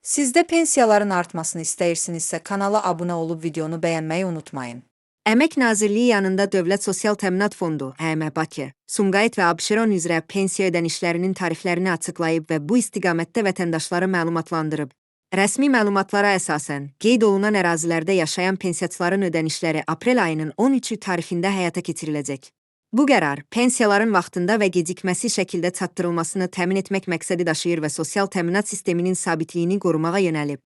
Siz də pensiyaların artmasını istəyirsinizsə kanala abunə olub videonu bəyənməyi unutmayın. Əmək Nazirliyi yanında Dövlət Sosial Təminat Fondu (ƏMə Bakı), Sumqayıt və Abşeron üzrə pensiya ödənişlərinin tariflərini açıqlayıb və bu istiqamətdə vətəndaşları məlumatlandırıb. Rəsmi məlumatlara əsasən, qeyd olunan ərazilərdə yaşayan pensiyaçıların ödənişləri aprel ayının 13-ü tarixində həyata keçiriləcək. Bu qərar, pensiyaların vaxtında və gecikməsi şəkildə çatdırılmasını təmin etmək məqsədi daşıyır və sosial təminat sisteminin sabitliyini qorumağa yönəlib.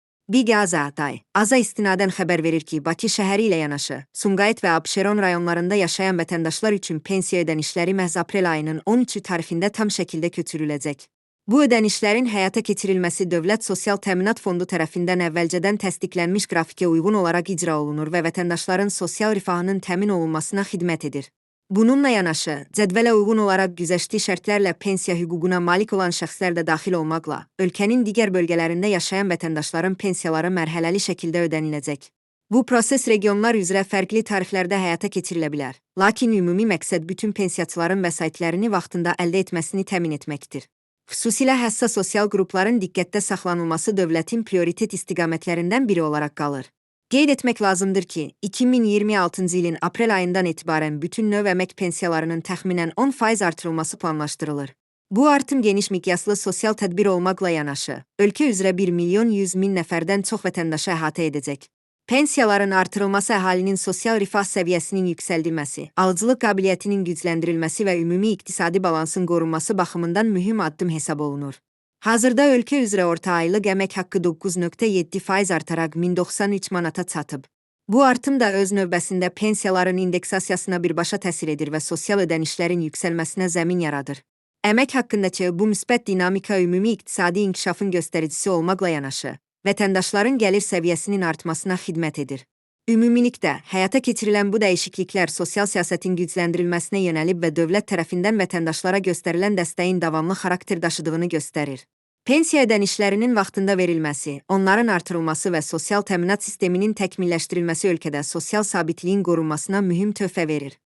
Aza istinadən xəbər verir ki, Bakı şəhəri ilə yanaşı, Sumqayıt və Abşeron rayonlarında yaşayan vətəndaşlar üçün pensiya ödənişləri məhz aprel ayının 13-ü tarixində tam şəkildə köçürüləcək. Bu ödənişlərin həyata keçirilməsi Dövlət Sosial Təminat Fondu tərəfindən əvvəlcədən təsdiqlənmiş qrafikə uyğun olaraq icra olunur və vətəndaşların sosial rifahının təmin olunmasına xidmət edir. Bununla yanaşı, cədvələ uyğun olaraq güzəştli şərtlərlə pensiya hüququna malik olan şəxslər də daxil olmaqla, ölkənin digər bölgələrində yaşayan vətəndaşların pensiyaları mərhələli şəkildə ödəniləcək. Bu proses regionlar üzrə fərqli tarixlərdə həyata keçirilə bilər, lakin ümumi məqsəd bütün pensiyaçıların vəsaitlərini vaxtında əldə etməsini təmin etməkdir. Xüsusilə həssas sosial qrupların diqqətdə saxlanılması dövlətin prioritet istiqamətlərindən biri olaraq qalır. Qeyd etmək lazımdır ki, 2026-cı ilin aprel ayından etibarən bütün növ əmək pensiyalarının təxminən 10% artırılması planlaşdırılır. Bu artım geniş miqyaslı sosial tədbir olmaqla yanaşı, ölkə üzrə 1.100.000 nəfərdən çox vətəndaşı əhatə edəcək. Pensiyaların artırılması əhalinin sosial rifah səviyyəsinin yüksəldilməsi, alıcılıq qabiliyyətinin gücləndirilməsi və ümumi iqtisadi balansın qorunması baxımından mühüm addım hesab olunur. Hazırda ölkə üzrə orta aylıq əmək haqqı 9.7% artaraq 1093 manata çatıb. Bu artım da öz növbəsində pensiyaların indeksasiyasına birbaşa təsir edir və sosial ödənişlərin yüksəlməsinə zəmin yaradır. Əmək haqqındakı bu müsbət dinamika ümumi iqtisadi inkişafın göstəricisi olmaqla yanaşı, vətəndaşların gəlir səviyyəsinin artmasına xidmət edir. Ümumilikdə, həyata keçirilən bu dəyişikliklər sosial siyasətin gücləndirilməsinə yönəlib və dövlət tərəfindən vətəndaşlara göstərilən dəstəyin davamlı xarakter daşıdığını göstərir. Pensiya ödənişlərinin vaxtında verilməsi, onların artırılması və sosial təminat sisteminin təkmilləşdirilməsi ölkədə sosial sabitliyin qorunmasına mühüm töhfə verir.